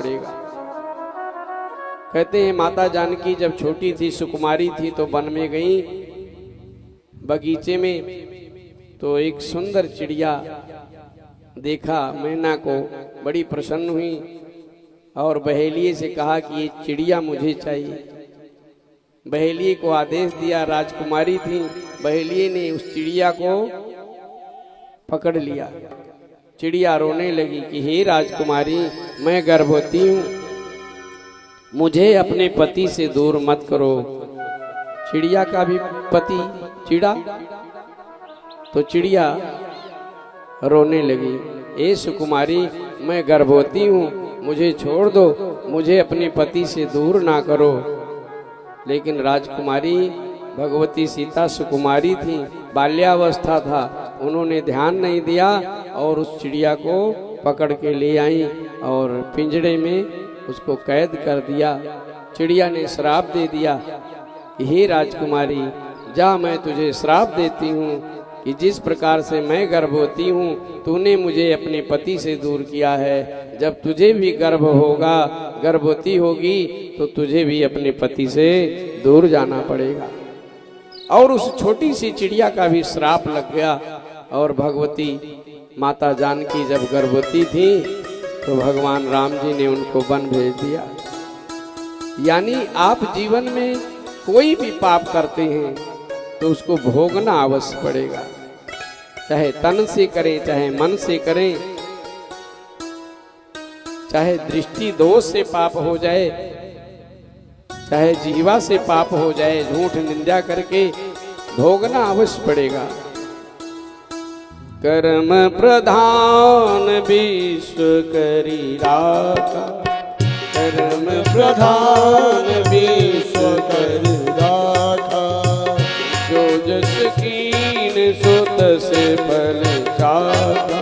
पड़ेगा। कहते हैं माता जानकी जब छोटी थी, सुकुमारी थी, तो वन में गई, बगीचे में, तो एक सुंदर चिड़िया देखा, मैना को बड़ी प्रसन्न हुई और बहेलिए से कहा कि ये चिड़िया मुझे चाहिए। बहेलिए को आदेश दिया, राजकुमारी थी, बहेलिए ने उस चिड़िया को पकड़ लिया। चिड़िया रोने लगी कि हे राजकुमारी, मैं गर्भवती हूँ, मुझे अपने पति से दूर मत करो। चिड़िया का भी पति चिड़ा, तो चिड़िया रोने लगी, ए सुकुमारी, मैं गर्भवती हूँ, मुझे छोड़ दो, मुझे अपने पति से दूर ना करो। लेकिन राजकुमारी भगवती सीता सुकुमारी थी, बाल्यावस्था था, उन्होंने ध्यान नहीं दिया और उस चिड़िया को पकड़ के ले आई और पिंजड़े में उसको कैद कर दिया। चिड़िया ने श्राप दे दिया, हे राजकुमारी, जा, मैं तुझे श्राप देती हूँ कि जिस प्रकार से मैं गर्भवती हूँ, तूने मुझे अपने पति से दूर किया है, जब तुझे भी गर्भ होगा, गर्भवती होगी, तो तुझे भी अपने पति से दूर जाना पड़ेगा। और उस छोटी सी चिड़िया का भी श्राप लग गया। और भगवती माता जानकी जब गर्भवती थी, तो भगवान राम जी ने उनको वन भेज दिया। यानी आप जीवन में कोई भी पाप करते हैं तो उसको भोगना अवश्य पड़ेगा, चाहे तन से करें, चाहे मन से करें, चाहे दृष्टि दोष से पाप हो जाए, चाहे जीवा से पाप हो जाए, झूठ निंदा करके भोगना अवश्य पड़ेगा। कर्म प्रधान विश्व करी राखा, कर्म प्रधान विश्व करी राखा, जो जस कीन सो तस फल चाखा,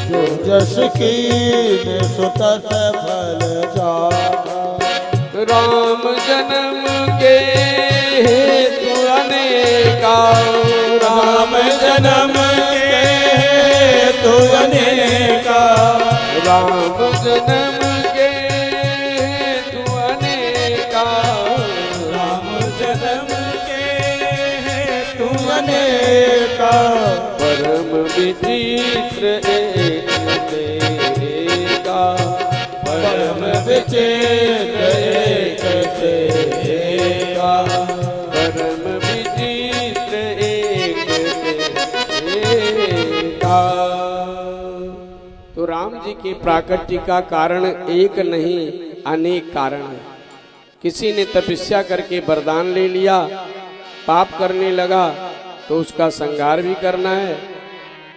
जो जस कीन सो तस फल चाखा। राम जन्म के हेतु अनेका, राम जन्म के हेतु अनेका, राम जन्म के हेतु अनेका, राम जन्म के हेतु अनेका, परम विचित्र एक तेरा, परम विचित्र एक तेरा, परम विचित्र एक तेरा। तो राम जी के प्राकट्य का कारण एक नहीं, अनेक कारण है। किसी ने तपस्या करके वरदान ले लिया, पाप करने लगा तो उसका संहार भी करना है।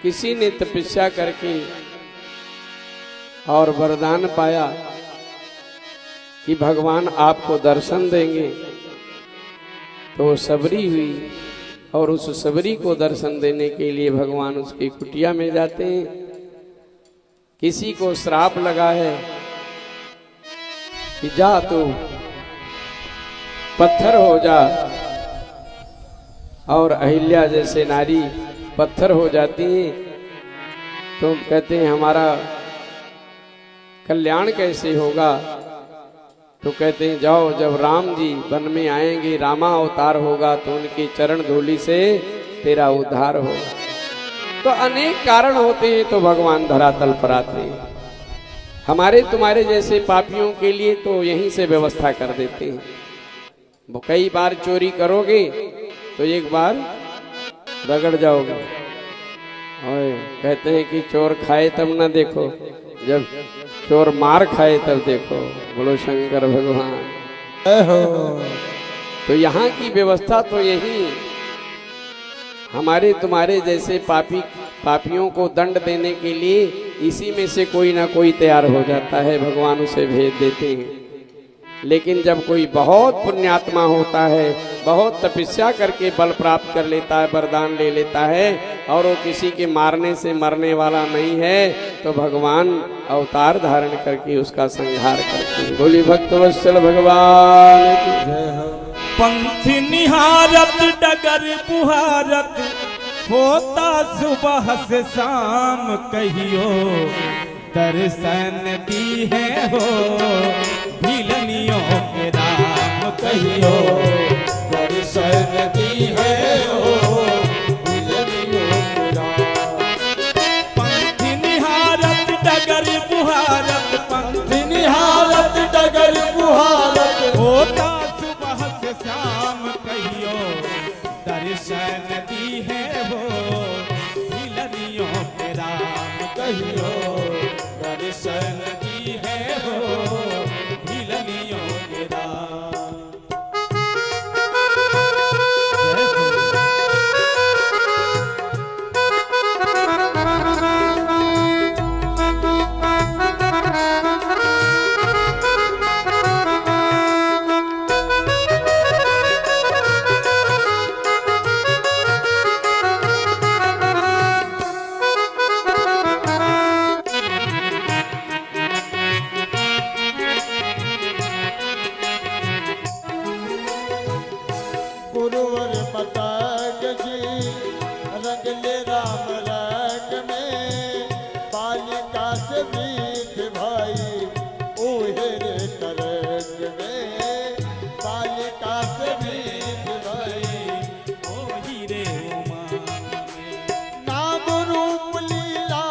किसी ने तपस्या करके और वरदान पाया कि भगवान आपको दर्शन देंगे, तो सबरी हुई और उस सबरी को दर्शन देने के लिए भगवान उसकी कुटिया में जाते हैं। किसी को श्राप लगा है कि जा तू पत्थर हो जा, और अहिल्या जैसे नारी पत्थर हो जाती हैं, तो कहते हैं हमारा कल्याण कैसे होगा? तो कहते हैं जाओ, जब राम जी वन में आएंगे, रामा अवतार होगा, तो उनकी चरण धूलि से तेरा उद्धार होगा। तो अनेक कारण होते हैं तो भगवान धरातल पर आते हैं। हमारे तुम्हारे जैसे पापियों के लिए तो यहीं से व्यवस्था कर देते हैं। वो कई बार चोरी करोगे तो एक बार रगड़ जाओगे। और कहते हैं कि चोर खाए तब ना देखो, जब चोर मार खाए तब देखो। बोलो शंकर भगवान। तो यहाँ की व्यवस्था तो यही, हमारे तुम्हारे जैसे पापियों को दंड देने के लिए इसी में से कोई ना कोई तैयार हो जाता है, भगवान उसे भेज देते हैं। लेकिन जब कोई बहुत पुण्यात्मा होता है, बहुत तपस्या करके बल प्राप्त कर लेता है, वरदान ले लेता है, और वो किसी के मारने से मरने वाला नहीं है, तो भगवान अवतार धारण करके उसका संहार करते हैं। बोली भक्तवत्सल भगवान की जय हो। पंथी निहारत डगर पुहारत, होता सुबह से शाम कहियो, दर्शन दी है हो भिलनियों के राम कहियो दर्शन दी है हो भिलनियों के राम। पंथ निहारत डगर बुहारत पंथ निहारत डगर बुहारत होता सुबह से शाम कहियो दर्शन दी है वो भिलनियों के राम कहियो दर्शन दी है वो भिलनियों के राम। गुरुवर पताक जी रंगले राम रंग में बालिका से मीत भाई ओहेरे तरंग में बालिका से मीत भाई ओ हीरे उमा नाम रूप लीला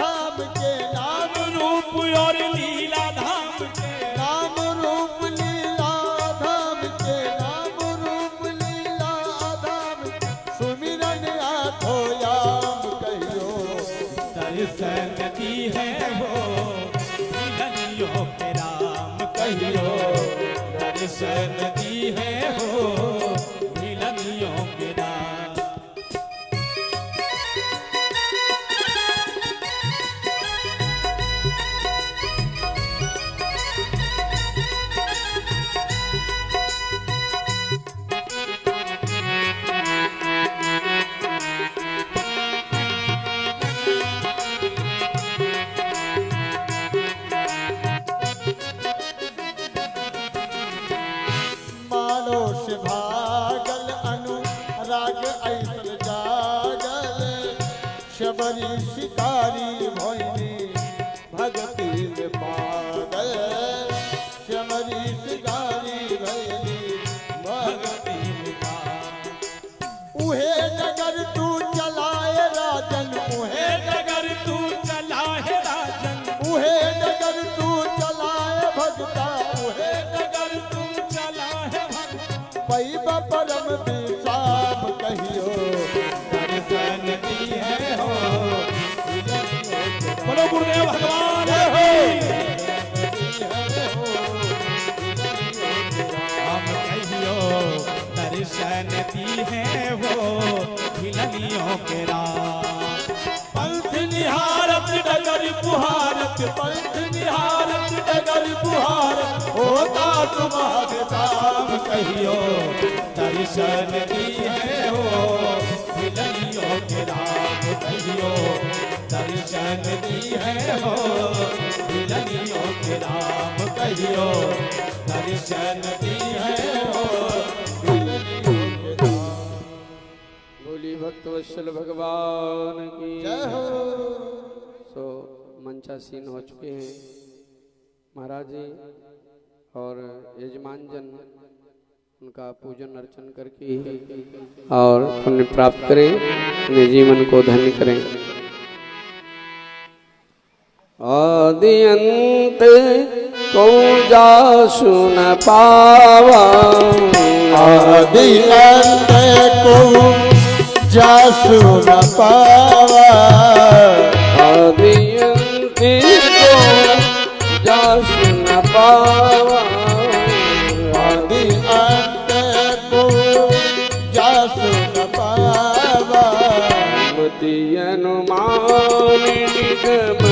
धाम के नाम रूप और लीला धाम के नाम रूप लीला धाम के नाम रूप लीला धाम सुमिरन आठो याम कहियो दर्शन दी है वो भिलनियों के राम कहियो दर्शन दी है वो भिलनियों के राम। मानोष भागल अनुराग ऐसन जागल शबरी शिकारी भोइनी भगती में पागल शबरी शिकारी भोइनी भगती में पागल। उहे नगर तू चलाए राजन उहे नगर तू चला है राजन उहे नगर तू चलाए भगता उहे नगर तू चला है भगवान पैब परम विश्राम कहियो दर्शन दी है हो बोलो गुरुदेव भगवान हम कहियो दर्शन दी है वो भिलनियों के राम। पंथ निहारत डगर बुहारत पंथ निहारत डगर बुहारत होता तुम्हारे दाम कहियो दर्शन दी है वो भिलनियों के राम कहियो दर्शन दी है वो भिलनियों के राम कहियो दर्शन दी है वो भिलनियों के राम। बोली भक्तवत्सल भगवान की जय हो। सो मंचासीन हो चुके हैं महाराज जी और यजमान जन उनका पूजन अर्चन करके और पुण्य प्राप्त करें अपने जीवन को धन्य करें। आदि अंत को जासु न पावा आदि अंत को जासु न पावा आदि अंत को जासु न पावा आदि अंत को जासु न पावा मति अनुमान निगम